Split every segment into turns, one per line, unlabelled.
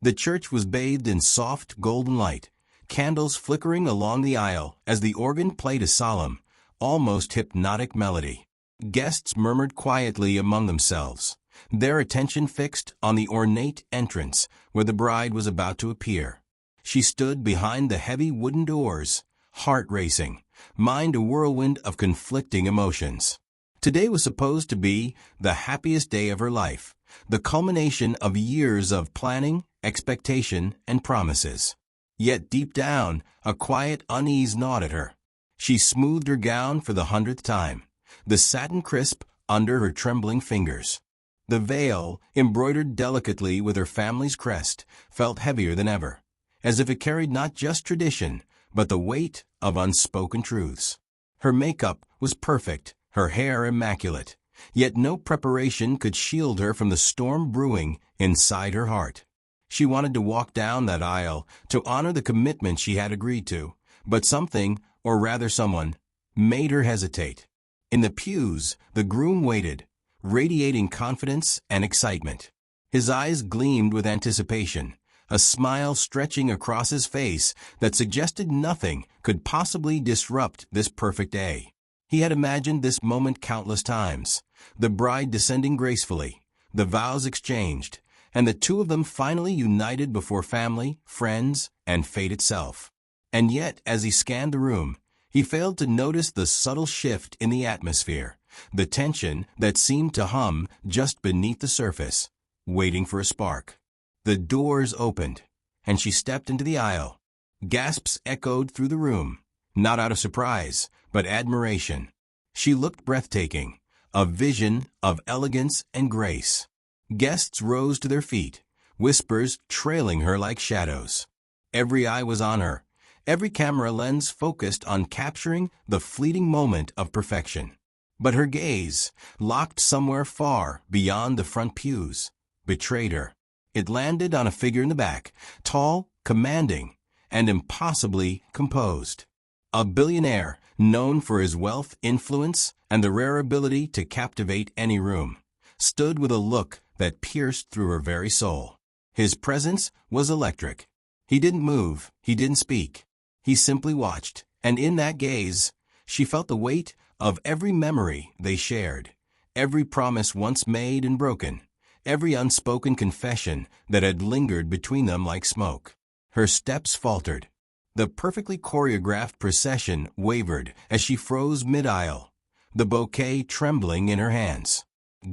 The church was bathed in soft golden light, candles flickering along the aisle as the organ played a solemn, almost hypnotic melody. Guests murmured quietly among themselves, their attention fixed on the ornate entrance where the bride was about to appear. She stood behind the heavy wooden doors, heart racing, mind a whirlwind of conflicting emotions. Today was supposed to be the happiest day of her life, the culmination of years of planning, expectation, and promises. Yet deep down, a quiet unease gnawed at her. She smoothed her gown for the 100th time, the satin crisp under her trembling fingers. The veil, embroidered delicately with her family's crest, felt heavier than ever, as if it carried not just tradition, but the weight of unspoken truths. Her makeup was perfect, her hair immaculate, yet no preparation could shield her from the storm brewing inside her heart. She wanted to walk down that aisle to honor the commitment she had agreed to, but something, or rather someone, made her hesitate. In the pews, the groom waited, radiating confidence and excitement. His eyes gleamed with anticipation, a smile stretching across his face that suggested nothing could possibly disrupt this perfect day. He had imagined this moment countless times, the bride descending gracefully, the vows exchanged, and the two of them finally united before family, friends, and fate itself. And yet, as he scanned the room, he failed to notice the subtle shift in the atmosphere, the tension that seemed to hum just beneath the surface, waiting for a spark. The doors opened, and she stepped into the aisle. Gasps echoed through the room, not out of surprise, but admiration. She looked breathtaking, a vision of elegance and grace. Guests rose to their feet, whispers trailing her like shadows. Every eye was on her, every camera lens focused on capturing the fleeting moment of perfection. But her gaze, locked somewhere far beyond the front pews, betrayed her. It landed on a figure in the back, tall, commanding, and impossibly composed. A billionaire known for his wealth, influence, and the rare ability to captivate any room, stood with a look that pierced through her very soul. His presence was electric. He didn't move, he didn't speak. He simply watched, and in that gaze, she felt the weight of every memory they shared, every promise once made and broken, every unspoken confession that had lingered between them like smoke. Her steps faltered. The perfectly choreographed procession wavered as she froze mid-aisle, the bouquet trembling in her hands.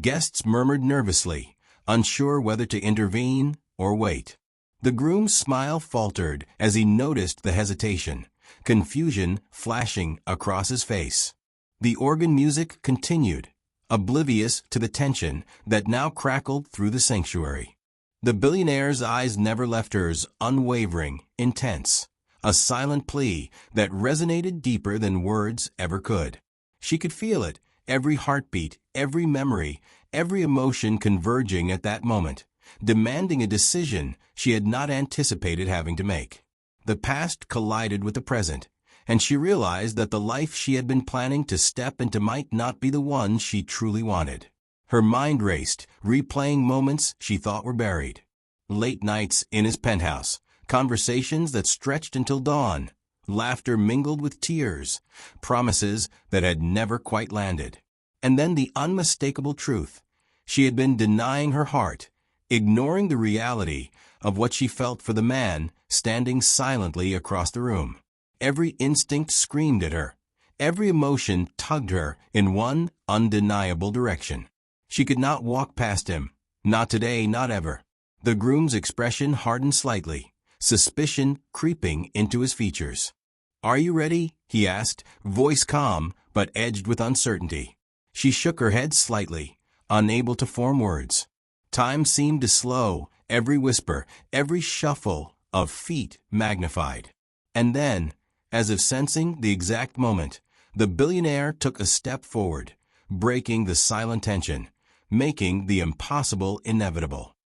Guests murmured nervously, unsure whether to intervene or wait. The groom's smile faltered as he noticed the hesitation, confusion flashing across his face. The organ music continued, oblivious to the tension that now crackled through the sanctuary. The billionaire's eyes never left hers, unwavering, intense, a silent plea that resonated deeper than words ever could. She could feel it, every heartbeat, every memory, every emotion converging at that moment, demanding a decision she had not anticipated having to make. The past collided with the present, and she realized that the life she had been planning to step into might not be the one she truly wanted. Her mind raced, replaying moments she thought were buried. Late nights in his penthouse, conversations that stretched until dawn, laughter mingled with tears, promises that had never quite landed. And then the unmistakable truth. She had been denying her heart, ignoring the reality of what she felt for the man standing silently across the room. Every instinct screamed at her. Every emotion tugged her in one undeniable direction. She could not walk past him. Not today, not ever. The groom's expression hardened slightly, suspicion creeping into his features. "Are you ready?" he asked, voice calm but edged with uncertainty. She shook her head slightly, unable to form words. Time seemed to slow, every whisper, every shuffle of feet magnified. And then, as if sensing the exact moment, the billionaire took a step forward, breaking the silent tension, making the impossible inevitable.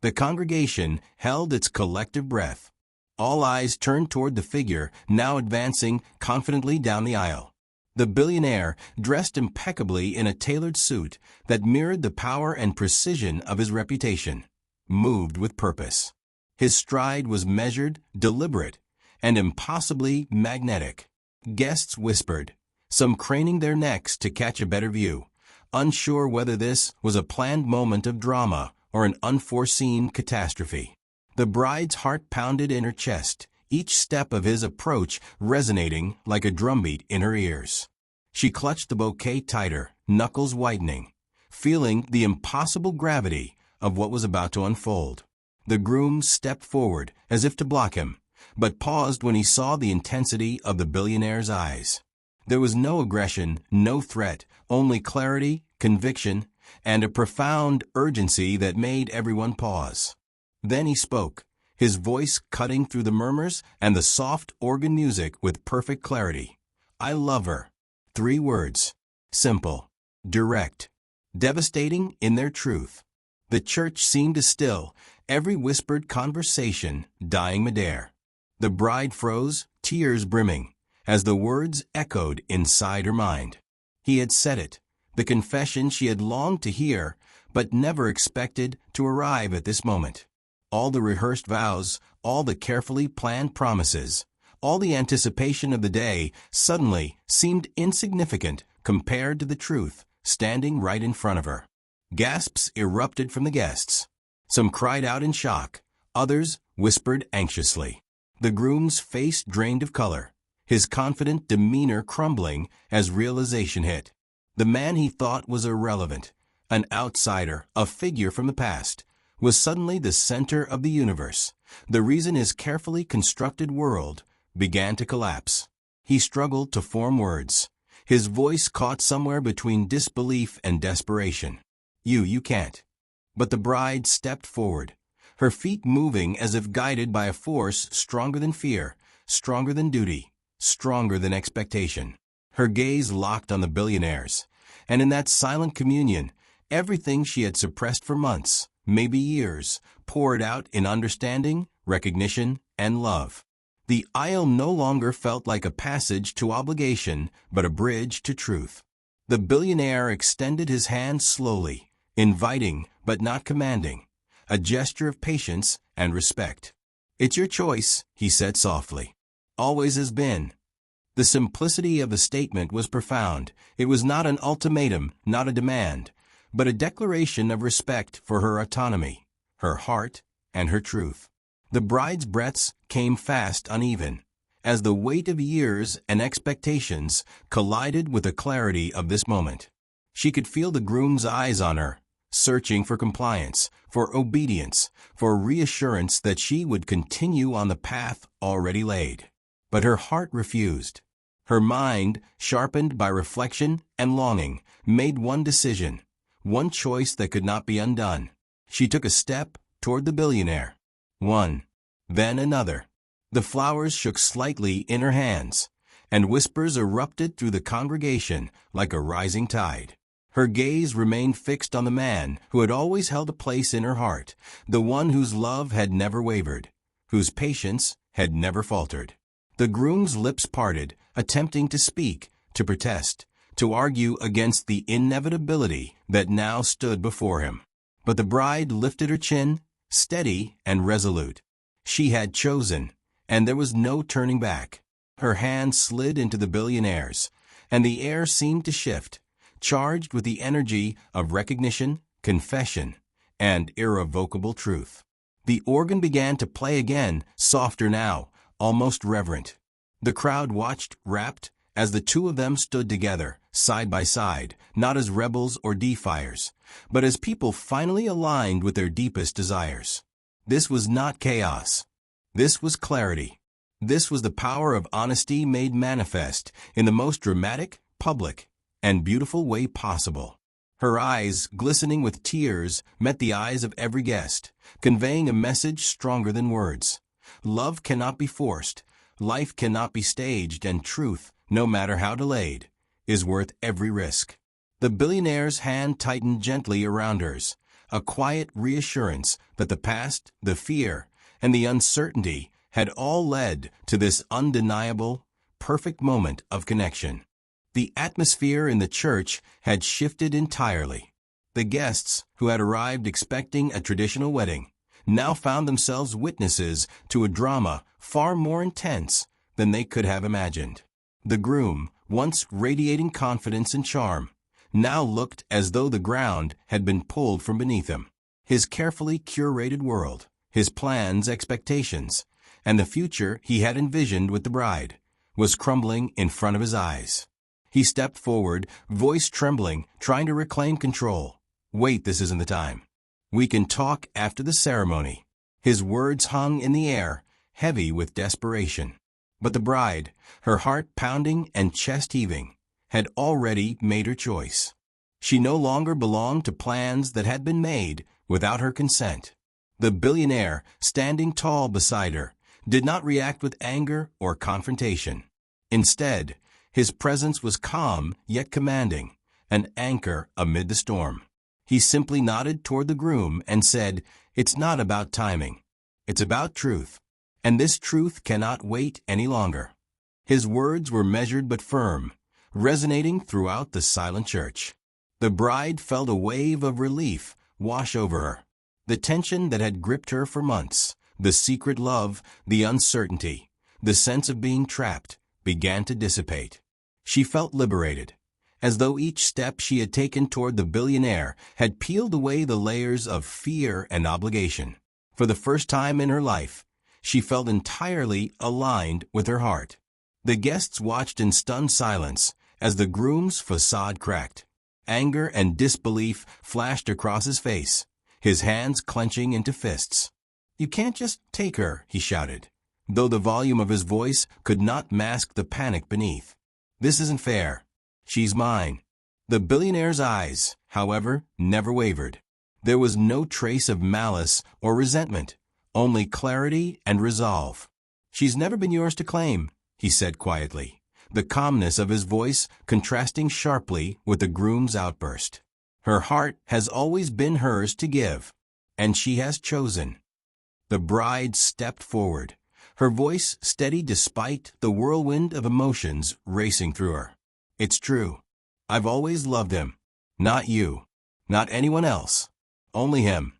The congregation held its collective breath. All eyes turned toward the figure now advancing confidently down the aisle. The billionaire, dressed impeccably in a tailored suit that mirrored the power and precision of his reputation, moved with purpose. His stride was measured, deliberate, and impossibly magnetic. Guests whispered, some craning their necks to catch a better view, unsure whether this was a planned moment of drama or an unforeseen catastrophe. The bride's heart pounded in her chest, each step of his approach resonating like a drumbeat in her ears. She clutched the bouquet tighter, knuckles whitening, feeling the impossible gravity of what was about to unfold. The groom stepped forward as if to block him, but paused when he saw the intensity of the billionaire's eyes. There was no aggression, no threat, only clarity, conviction, and a profound urgency that made everyone pause. Then he spoke, his voice cutting through the murmurs and the soft organ music with perfect clarity. I love her. 3 words. Simple, direct, devastating in their truth. The church seemed to still, every whispered conversation dying midair. The bride froze, tears brimming, as the words echoed inside her mind. He had said it, the confession she had longed to hear, but never expected to arrive at this moment. All the rehearsed vows, all the carefully planned promises, all the anticipation of the day suddenly seemed insignificant compared to the truth standing right in front of her. Gasps erupted from the guests. Some cried out in shock, others whispered anxiously. The groom's face drained of color, his confident demeanor crumbling as realization hit. The man he thought was irrelevant, an outsider, a figure from the past, was suddenly the center of the universe, the reason his carefully constructed world began to collapse. He struggled to form words, his voice caught somewhere between disbelief and desperation. You can't. But the bride stepped forward, her feet moving as if guided by a force stronger than fear, stronger than duty, stronger than expectation. Her gaze locked on the billionaire's, and in that silent communion, everything she had suppressed for months, maybe years, poured out in understanding, recognition, and love. The aisle no longer felt like a passage to obligation, but a bridge to truth. The billionaire extended his hand slowly, inviting but not commanding, a gesture of patience and respect. It's your choice, he said softly. Always has been. The simplicity of the statement was profound. It was not an ultimatum, not a demand, but a declaration of respect for her autonomy, her heart, and her truth. The bride's breaths came fast, uneven, as the weight of years and expectations collided with the clarity of this moment. She could feel the groom's eyes on her, searching for compliance, for obedience, for reassurance that she would continue on the path already laid. But her heart refused. Her mind, sharpened by reflection and longing, made one decision, one choice that could not be undone. She took a step toward the billionaire. One, then another. The flowers shook slightly in her hands, and whispers erupted through the congregation like a rising tide. Her gaze remained fixed on the man who had always held a place in her heart, the one whose love had never wavered, whose patience had never faltered. The groom's lips parted, attempting to speak, to protest, to argue against the inevitability that now stood before him. But the bride lifted her chin, steady and resolute. She had chosen, and there was no turning back. Her hand slid into the billionaire's, and the air seemed to shift, charged with the energy of recognition, confession, and irrevocable truth. The organ began to play again, softer now, almost reverent. The crowd watched, rapt, as the two of them stood together, side by side, not as rebels or defiers, but as people finally aligned with their deepest desires. This was not chaos. This was clarity. This was the power of honesty made manifest in the most dramatic, public, and beautiful way possible. Her eyes, glistening with tears, met the eyes of every guest, conveying a message stronger than words. Love cannot be forced, life cannot be staged, and truth, no matter how delayed, is worth every risk. The billionaire's hand tightened gently around hers, a quiet reassurance that the past, the fear, and the uncertainty had all led to this undeniable, perfect moment of connection. The atmosphere in the church had shifted entirely. The guests, who had arrived expecting a traditional wedding, now found themselves witnesses to a drama far more intense than they could have imagined. The groom, once radiating confidence and charm, now looked as though the ground had been pulled from beneath him. His carefully curated world, his plans, expectations, and the future he had envisioned with the bride, was crumbling in front of his eyes. He stepped forward, voice trembling, trying to reclaim control. "Wait, this isn't the time. We can talk after the ceremony." His words hung in the air, heavy with desperation. But the bride, her heart pounding and chest heaving, had already made her choice. She no longer belonged to plans that had been made without her consent. The billionaire, standing tall beside her, did not react with anger or confrontation. Instead, his presence was calm yet commanding, an anchor amid the storm. He simply nodded toward the groom and said, "It's not about timing. It's about truth. And this truth cannot wait any longer." His words were measured but firm, resonating throughout the silent church. The bride felt a wave of relief wash over her. The tension that had gripped her for months, the secret love, the uncertainty, the sense of being trapped, began to dissipate. She felt liberated, as though each step she had taken toward the billionaire had peeled away the layers of fear and obligation. For the first time in her life, she felt entirely aligned with her heart. The guests watched in stunned silence as the groom's facade cracked. Anger and disbelief flashed across his face, his hands clenching into fists. "You can't just take her," he shouted, though the volume of his voice could not mask the panic beneath. "This isn't fair. She's mine." The billionaire's eyes, however, never wavered. There was no trace of malice or resentment, only clarity and resolve. "She's never been yours to claim," he said quietly, the calmness of his voice contrasting sharply with the groom's outburst. "Her heart has always been hers to give, and she has chosen." The bride stepped forward, her voice steady despite the whirlwind of emotions racing through her. "It's true. I've always loved him. Not you. Not anyone else. Only him."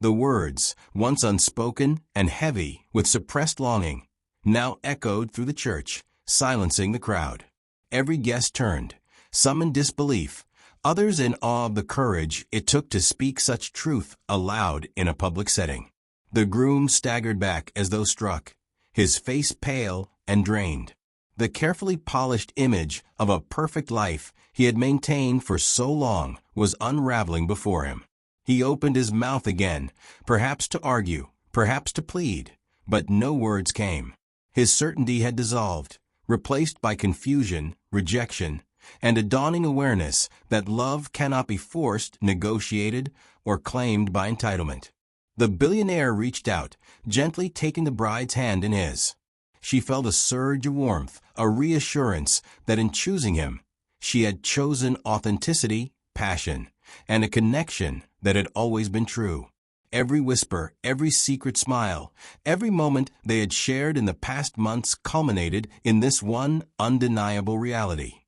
The words, once unspoken and heavy with suppressed longing, now echoed through the church, silencing the crowd. Every guest turned, some in disbelief, others in awe of the courage it took to speak such truth aloud in a public setting. The groom staggered back as though struck, his face pale and drained. The carefully polished image of a perfect life he had maintained for so long was unraveling before him. He opened his mouth again, perhaps to argue, perhaps to plead, but no words came. His certainty had dissolved, replaced by confusion, rejection, and a dawning awareness that love cannot be forced, negotiated, or claimed by entitlement. The billionaire reached out, gently taking the bride's hand in his. She felt a surge of warmth, a reassurance that in choosing him, she had chosen authenticity, passion, and a connection that had always been true. Every whisper, every secret smile, every moment they had shared in the past months culminated in this one undeniable reality.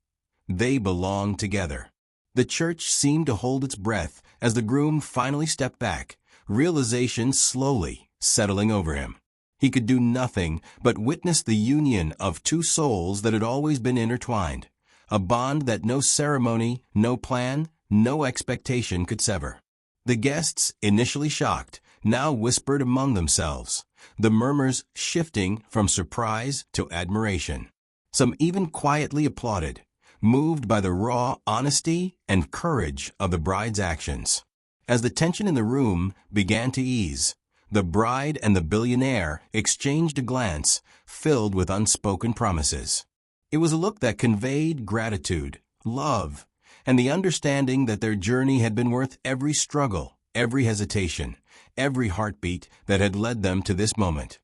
They belonged together. The church seemed to hold its breath as the groom finally stepped back, realization slowly settling over him. He could do nothing but witness the union of two souls that had always been intertwined, a bond that no ceremony, no plan, no expectation could sever. The guests, initially shocked, now whispered among themselves, the murmurs shifting from surprise to admiration. Some even quietly applauded, moved by the raw honesty and courage of the bride's actions. As the tension in the room began to ease, the bride and the billionaire exchanged a glance filled with unspoken promises. It was a look that conveyed gratitude, love, and the understanding that their journey had been worth every struggle, every hesitation, every heartbeat that had led them to this moment.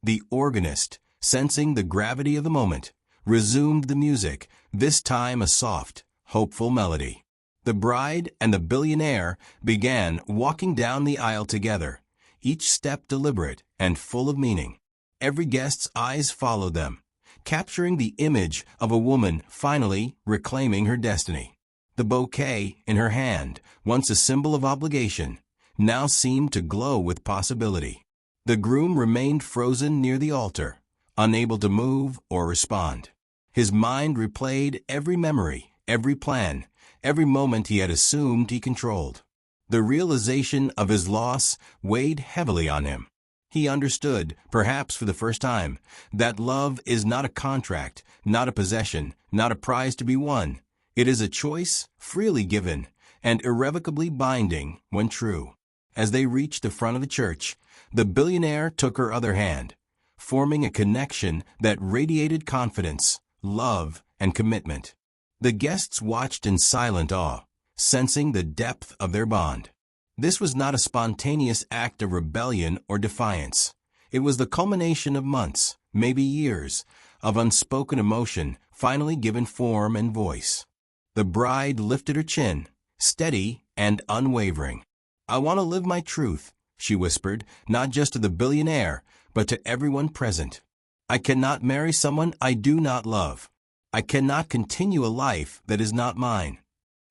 The organist, sensing the gravity of the moment, resumed the music, this time a soft, hopeful melody. The bride and the billionaire began walking down the aisle together, each step deliberate and full of meaning. Every guest's eyes followed them, capturing the image of a woman finally reclaiming her destiny. The bouquet in her hand, once a symbol of obligation, now seemed to glow with possibility. The groom remained frozen near the altar, unable to move or respond. His mind replayed every memory, every plan, every moment he had assumed he controlled. The realization of his loss weighed heavily on him. He understood, perhaps for the first time, that love is not a contract, not a possession, not a prize to be won. It is a choice, freely given, and irrevocably binding when true. As they reached the front of the church, the billionaire took her other hand, forming a connection that radiated confidence, love, and commitment. The guests watched in silent awe, sensing the depth of their bond. This was not a spontaneous act of rebellion or defiance. It was the culmination of months, maybe years, of unspoken emotion finally given form and voice. The bride lifted her chin, steady and unwavering. "I want to live my truth," she whispered, not just to the billionaire, but to everyone present. "I cannot marry someone I do not love. I cannot continue a life that is not mine."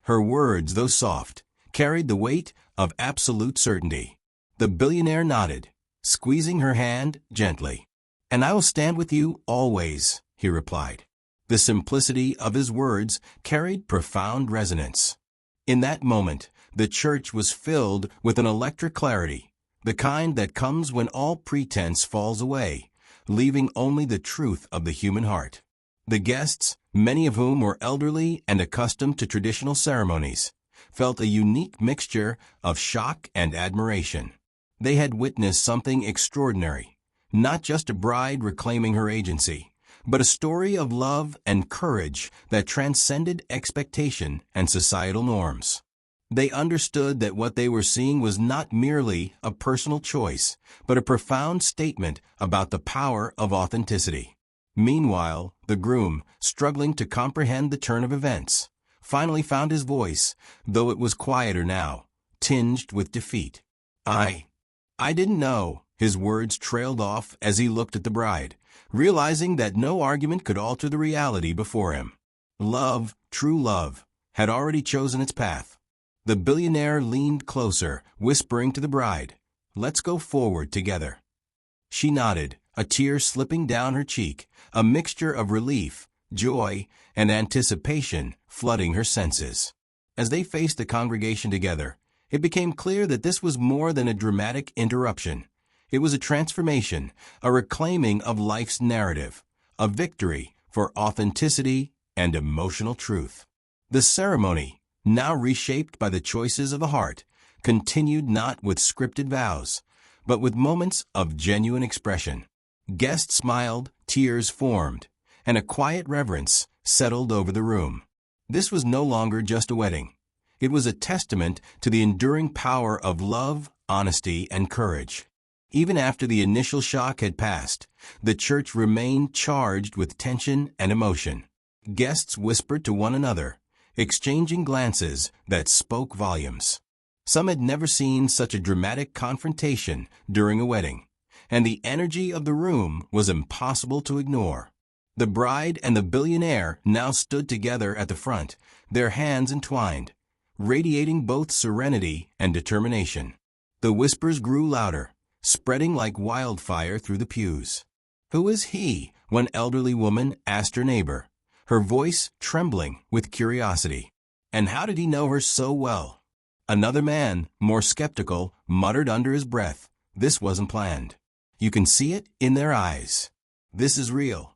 Her words, though soft, carried the weight of absolute certainty. The billionaire nodded, squeezing her hand gently. "And I will stand with you always," he replied. The simplicity of his words carried profound resonance. In that moment, the church was filled with an electric clarity, the kind that comes when all pretense falls away, leaving only the truth of the human heart. The guests, many of whom were elderly and accustomed to traditional ceremonies, felt a unique mixture of shock and admiration. They had witnessed something extraordinary, not just a bride reclaiming her agency, but a story of love and courage that transcended expectation and societal norms. They understood that what they were seeing was not merely a personal choice, but a profound statement about the power of authenticity. Meanwhile, the groom, struggling to comprehend the turn of events, finally found his voice, though it was quieter now, tinged with defeat. I didn't know," his words trailed off as he looked at the bride, realizing that no argument could alter the reality before him. Love, true love, had already chosen its path. The billionaire leaned closer, whispering to the bride, "Let's go forward together." She nodded, a tear slipping down her cheek, a mixture of relief, joy, and anticipation flooding her senses. As they faced the congregation together, it became clear that this was more than a dramatic interruption. It was a transformation, a reclaiming of life's narrative, a victory for authenticity and emotional truth. The ceremony, now reshaped by the choices of the heart, continued not with scripted vows, but with moments of genuine expression. Guests smiled, tears formed, and a quiet reverence settled over the room. This was no longer just a wedding. It was a testament to the enduring power of love, honesty, and courage. Even after the initial shock had passed, the church remained charged with tension and emotion. Guests whispered to one another, exchanging glances that spoke volumes. Some had never seen such a dramatic confrontation during a wedding, and the energy of the room was impossible to ignore. The bride and the billionaire now stood together at the front, their hands entwined, radiating both serenity and determination. The whispers grew louder, spreading like wildfire through the pews. "Who is he?" one elderly woman asked her neighbor, her voice trembling with curiosity. "And how did he know her so well?" Another man, more skeptical, muttered under his breath, "This wasn't planned. You can see it in their eyes. This is real."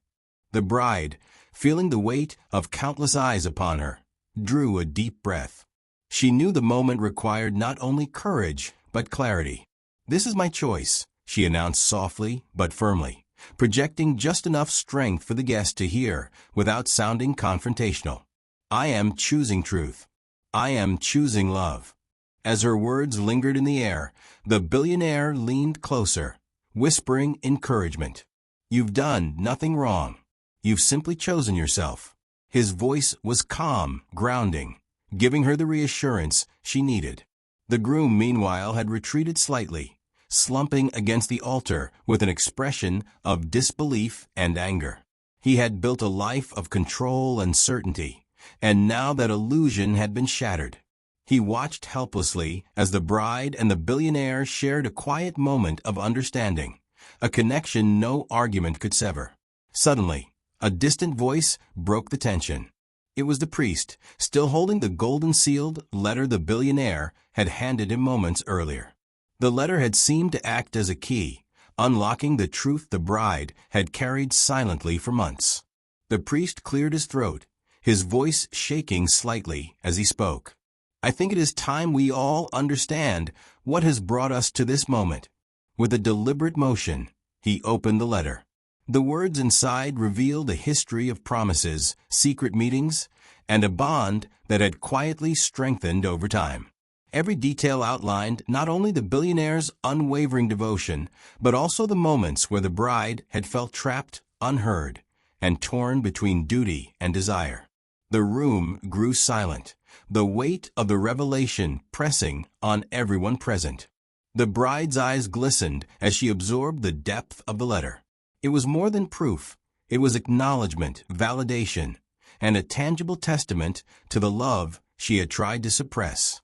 The bride, feeling the weight of countless eyes upon her, drew a deep breath. She knew the moment required not only courage, but clarity. "This is my choice," she announced softly but firmly, projecting just enough strength for the guest to hear without sounding confrontational. "I am choosing truth. I am choosing love." As her words lingered in the air, the billionaire leaned closer, whispering encouragement. "You've done nothing wrong. You've simply chosen yourself." His voice was calm, grounding, giving her the reassurance she needed. The groom, meanwhile, had retreated slightly, slumping against the altar with an expression of disbelief and anger. He had built a life of control and certainty, and now that illusion had been shattered. He watched helplessly as the bride and the billionaire shared a quiet moment of understanding, a connection no argument could sever. Suddenly, a distant voice broke the tension. It was the priest, still holding the golden-sealed letter the billionaire had handed him moments earlier. The letter had seemed to act as a key, unlocking the truth the bride had carried silently for months. The priest cleared his throat, his voice shaking slightly as he spoke. "I think it is time we all understand what has brought us to this moment." With a deliberate motion, he opened the letter. The words inside revealed a history of promises, secret meetings, and a bond that had quietly strengthened over time. Every detail outlined not only the billionaire's unwavering devotion, but also the moments where the bride had felt trapped, unheard, and torn between duty and desire. The room grew silent, the weight of the revelation pressing on everyone present. The bride's eyes glistened as she absorbed the depth of the letter. It was more than proof. It was acknowledgement, validation, and a tangible testament to the love she had tried to suppress.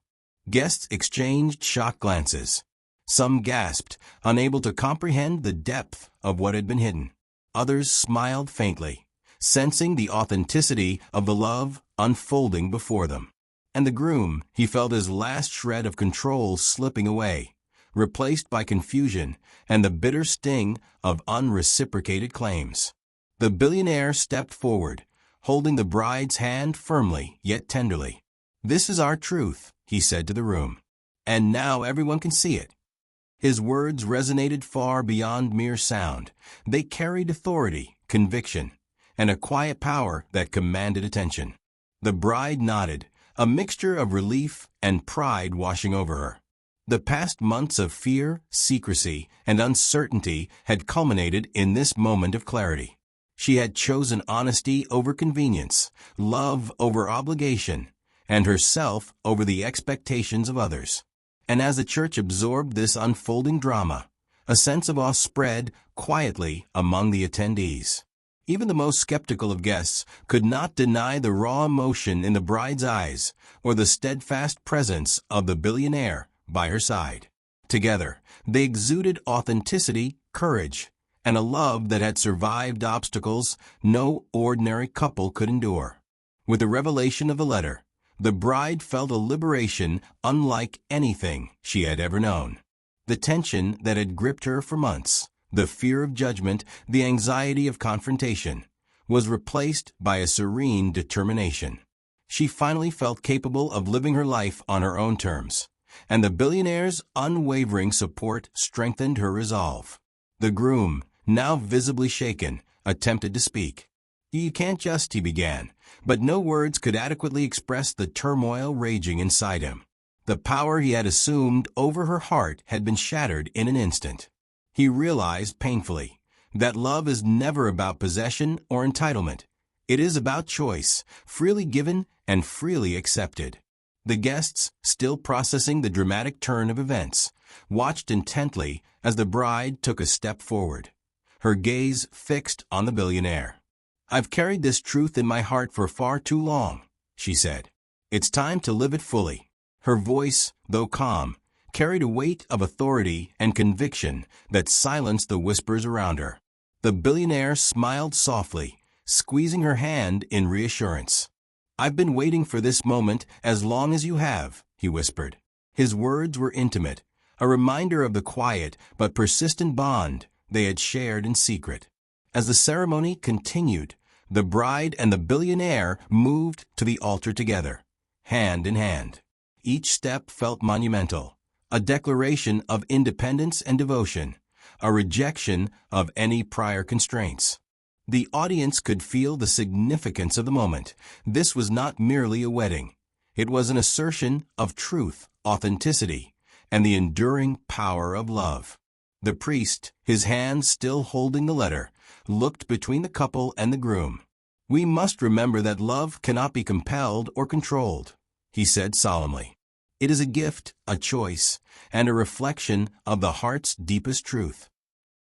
Guests exchanged shocked glances. Some gasped, unable to comprehend the depth of what had been hidden. Others smiled faintly, sensing the authenticity of the love unfolding before them. And the groom, he felt his last shred of control slipping away, replaced by confusion and the bitter sting of unreciprocated claims. The billionaire stepped forward, holding the bride's hand firmly yet tenderly. "This is our truth," he said to the room, "and now everyone can see it." His words resonated far beyond mere sound. They carried authority, conviction, and a quiet power that commanded attention. The bride nodded, a mixture of relief and pride washing over her. The past months of fear, secrecy, and uncertainty had culminated in this moment of clarity. She had chosen honesty over convenience, love over obligation, and herself over the expectations of others. And as the church absorbed this unfolding drama, a sense of awe spread quietly among the attendees. Even the most skeptical of guests could not deny the raw emotion in the bride's eyes or the steadfast presence of the billionaire by her side. Together, they exuded authenticity, courage, and a love that had survived obstacles no ordinary couple could endure. With the revelation of the letter, the bride felt a liberation unlike anything she had ever known. The tension that had gripped her for months, the fear of judgment, the anxiety of confrontation, was replaced by a serene determination. She finally felt capable of living her life on her own terms, and the billionaire's unwavering support strengthened her resolve. The groom, now visibly shaken, attempted to speak. "You can't just," he began, but no words could adequately express the turmoil raging inside him. The power he had assumed over her heart had been shattered in an instant. He realized painfully that love is never about possession or entitlement. It is about choice, freely given and freely accepted. The guests, still processing the dramatic turn of events, watched intently as the bride took a step forward, her gaze fixed on the billionaire. "I've carried this truth in my heart for far too long," she said. "It's time to live it fully." Her voice, though calm, carried a weight of authority and conviction that silenced the whispers around her. The billionaire smiled softly, squeezing her hand in reassurance. "I've been waiting for this moment as long as you have," he whispered. His words were intimate, a reminder of the quiet but persistent bond they had shared in secret. As the ceremony continued, the bride and the billionaire moved to the altar together, hand in hand. Each step felt monumental, a declaration of independence and devotion, a rejection of any prior constraints. The audience could feel the significance of the moment. This was not merely a wedding. It was an assertion of truth, authenticity, and the enduring power of love. The priest, his hand still holding the letter, looked between the couple and the groom. "We must remember that love cannot be compelled or controlled," he said solemnly. "It is a gift, a choice, and a reflection of the heart's deepest truth."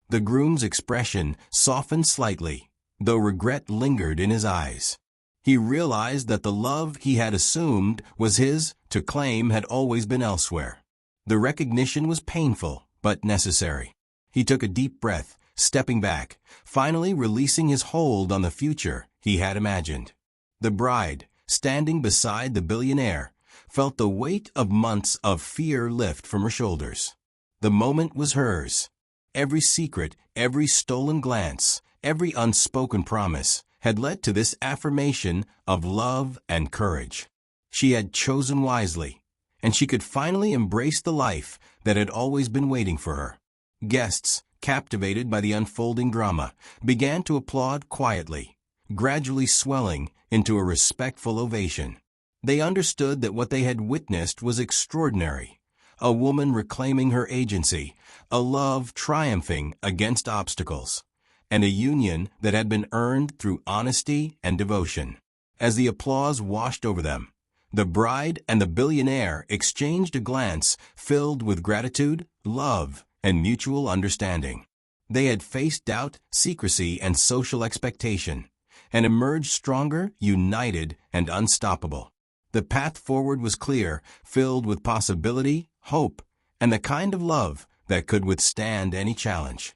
The groom's expression softened slightly, though regret lingered in his eyes. He realized that the love he had assumed was his to claim had always been elsewhere. The recognition was painful, but necessary. He took a deep breath, stepping back, finally releasing his hold on the future he had imagined. The bride, standing beside the billionaire, felt the weight of months of fear lift from her shoulders. The moment was hers. Every secret, every stolen glance, every unspoken promise had led to this affirmation of love and courage. She had chosen wisely, and she could finally embrace the life that had always been waiting for her. Guests, captivated by the unfolding drama, began to applaud quietly, gradually swelling into a respectful ovation. They understood that what they had witnessed was extraordinary. A woman reclaiming her agency, a love triumphing against obstacles, and a union that had been earned through honesty and devotion. As the applause washed over them, the bride and the billionaire exchanged a glance filled with gratitude, love, and mutual understanding. They had faced doubt, secrecy, and social expectation, and emerged stronger, united, and unstoppable. The path forward was clear, filled with possibility, hope, and the kind of love that could withstand any challenge.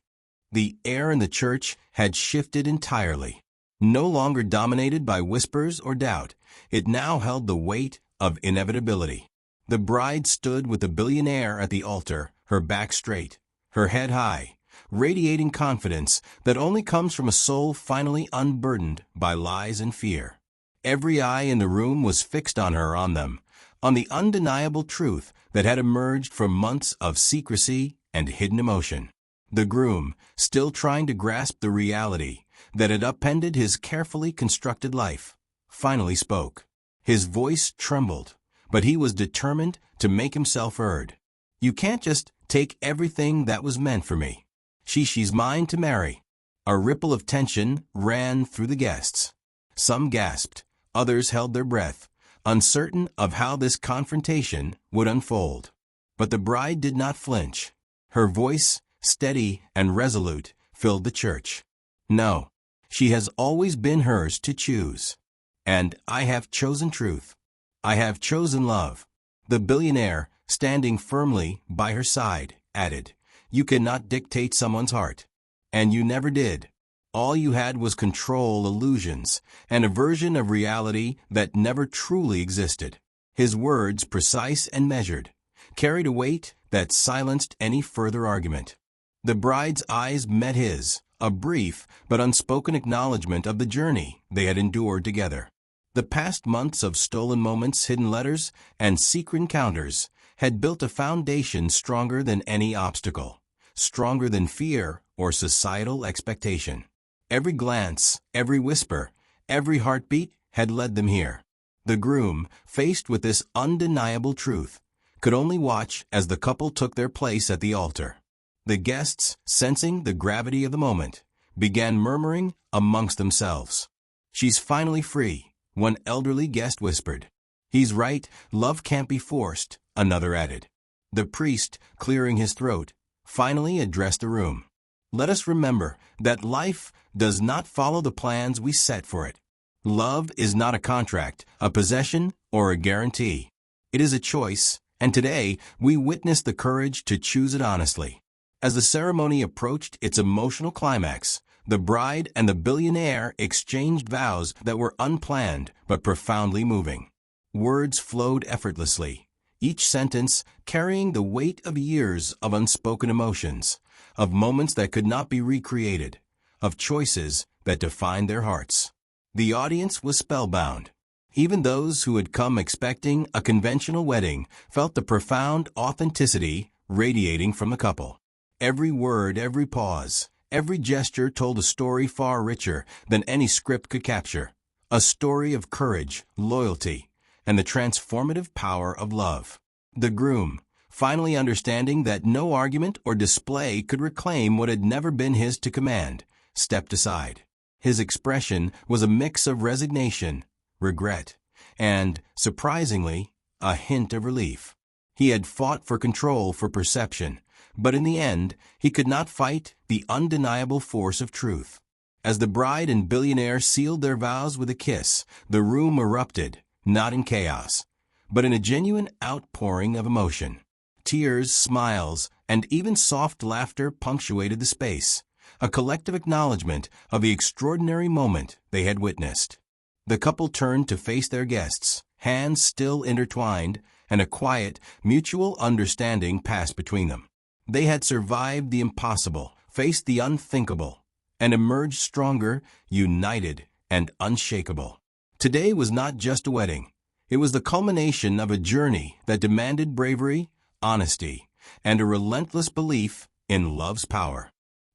The air in the church had shifted entirely. No longer dominated by whispers or doubt, it now held the weight of inevitability. The bride stood with the billionaire at the altar, her back straight, her head high, radiating confidence that only comes from a soul finally unburdened by lies and fear. Every eye in the room was fixed on her, on the undeniable truth that had emerged from months of secrecy and hidden emotion. The groom, still trying to grasp the reality that had upended his carefully constructed life, finally spoke. His voice trembled, but he was determined to make himself heard. "You can't just take everything that was meant for me. She's mine to marry." A ripple of tension ran through the guests. Some gasped, others held their breath, uncertain of how this confrontation would unfold. But the bride did not flinch. Her voice, steady and resolute, filled the church. "No, she has always been hers to choose. And I have chosen truth. I have chosen love." The billionaire, standing firmly by her side, added, "You cannot dictate someone's heart. And you never did. All you had was control, illusions, and a version of reality that never truly existed." His words, precise and measured, carried a weight that silenced any further argument. The bride's eyes met his, a brief but unspoken acknowledgment of the journey they had endured together. The past months of stolen moments, hidden letters, and secret encounters had built a foundation stronger than any obstacle, stronger than fear or societal expectation. Every glance, every whisper, every heartbeat had led them here. The groom, faced with this undeniable truth, could only watch as the couple took their place at the altar. The guests, sensing the gravity of the moment, began murmuring amongst themselves. "She's finally free," one elderly guest whispered. "He's right, love can't be forced," another added. The priest, clearing his throat, finally addressed the room. "Let us remember that life does not follow the plans we set for it. Love is not a contract, a possession, or a guarantee. It is a choice, and today we witness the courage to choose it honestly." As the ceremony approached its emotional climax, the bride and the billionaire exchanged vows that were unplanned but profoundly moving. Words flowed effortlessly, each sentence carrying the weight of years of unspoken emotions, of moments that could not be recreated, of choices that defined their hearts. The audience was spellbound. Even those who had come expecting a conventional wedding felt the profound authenticity radiating from the couple. Every word, every pause, every gesture told a story far richer than any script could capture. A story of courage, loyalty, and the transformative power of love. The groom, finally understanding that no argument or display could reclaim what had never been his to command, stepped aside. His expression was a mix of resignation, regret, and, surprisingly, a hint of relief. He had fought for control, for perception, but in the end, he could not fight the undeniable force of truth. As the bride and billionaire sealed their vows with a kiss, the room erupted, not in chaos, but in a genuine outpouring of emotion. Tears, smiles, and even soft laughter punctuated the space, a collective acknowledgement of the extraordinary moment they had witnessed. The couple turned to face their guests, hands still intertwined, and a quiet, mutual understanding passed between them. They had survived the impossible, faced the unthinkable, and emerged stronger, united, and unshakable. Today was not just a wedding. It was the culmination of a journey that demanded bravery, honesty, and a relentless belief in love's power.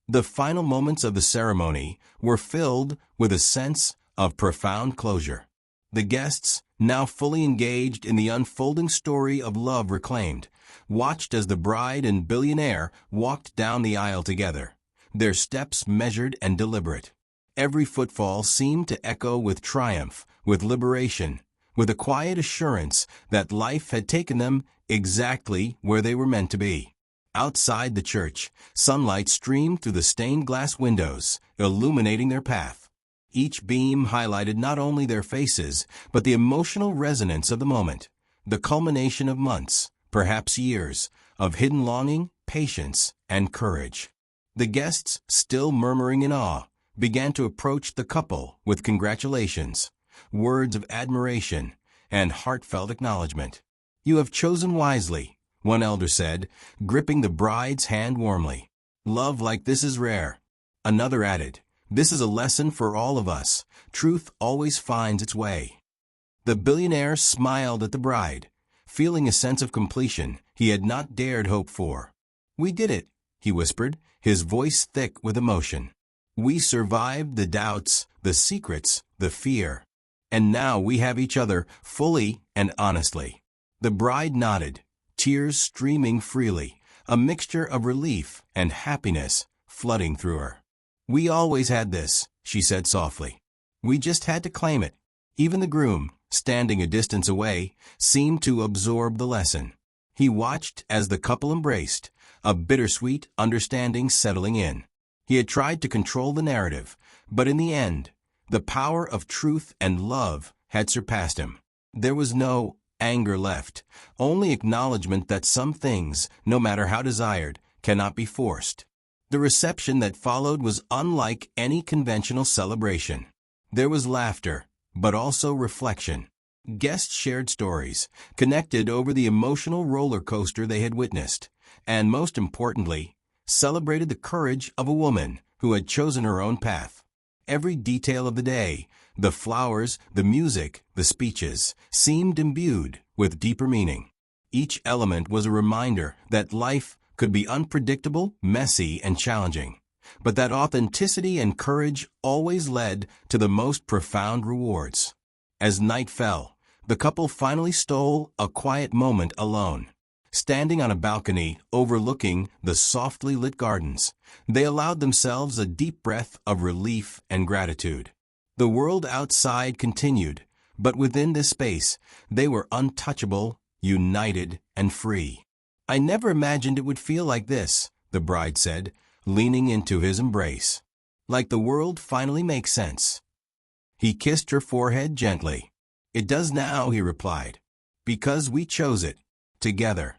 The final moments of the ceremony were filled with a sense of profound closure. The guests, now fully engaged in the unfolding story of love reclaimed, watched as the bride and billionaire walked down the aisle together, their steps measured and deliberate. Every footfall seemed to echo with triumph, with liberation, with a quiet assurance that life had taken them exactly where they were meant to be. Outside the church, sunlight streamed through the stained glass windows, illuminating their path. Each beam highlighted not only their faces, but the emotional resonance of the moment, the culmination of months, perhaps years, of hidden longing, patience, and courage. The guests, still murmuring in awe, began to approach the couple with congratulations, words of admiration, and heartfelt acknowledgement. "You have chosen wisely," one elder said, gripping the bride's hand warmly. "Love like this is rare." Another added, "This is a lesson for all of us. Truth always finds its way." The billionaire smiled at the bride, feeling a sense of completion he had not dared hope for. "We did it," he whispered, his voice thick with emotion. "We survived the doubts, the secrets, the fear. And now we have each other fully and honestly." The bride nodded, tears streaming freely, a mixture of relief and happiness flooding through her. "We always had this," she said softly. "We just had to claim it." Even the groom, standing a distance away, seemed to absorb the lesson. He watched as the couple embraced, a bittersweet understanding settling in. He had tried to control the narrative, but in the end, the power of truth and love had surpassed him. There was no anger left, only acknowledgement that some things, no matter how desired, cannot be forced. The reception that followed was unlike any conventional celebration. There was laughter, but also reflection. Guests shared stories, connected over the emotional roller coaster they had witnessed, and most importantly, celebrated the courage of a woman who had chosen her own path. Every detail of the day, the flowers, the music, the speeches, seemed imbued with deeper meaning. Each element was a reminder that life could be unpredictable, messy, and challenging, but that authenticity and courage always led to the most profound rewards. As night fell, the couple finally stole a quiet moment alone. Standing on a balcony overlooking the softly lit gardens, they allowed themselves a deep breath of relief and gratitude. The world outside continued, but within this space, they were untouchable, united, and free. "I never imagined it would feel like this," the bride said, leaning into his embrace. "Like the world finally makes sense." He kissed her forehead gently. "It does now," he replied, "because we chose it, together."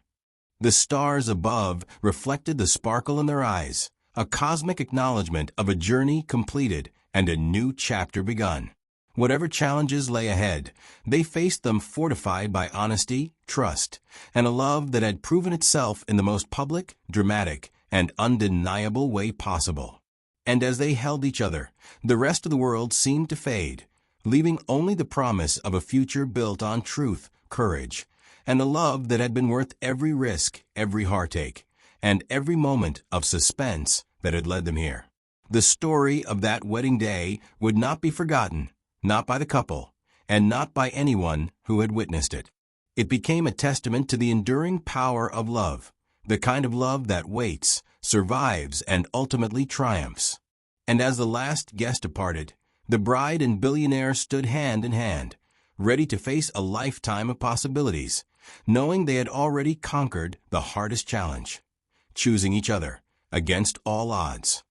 The stars above reflected the sparkle in their eyes, a cosmic acknowledgement of a journey completed and a new chapter begun. Whatever challenges lay ahead, they faced them fortified by honesty, trust, and a love that had proven itself in the most public, dramatic, and undeniable way possible. And as they held each other, the rest of the world seemed to fade, leaving only the promise of a future built on truth, courage, and a love that had been worth every risk, every heartache, and every moment of suspense that had led them here. The story of that wedding day would not be forgotten, not by the couple, and not by anyone who had witnessed it. It became a testament to the enduring power of love, the kind of love that waits, survives, and ultimately triumphs. And as the last guest departed, the bride and billionaire stood hand in hand, ready to face a lifetime of possibilities, knowing they had already conquered the hardest challenge, choosing each other against all odds.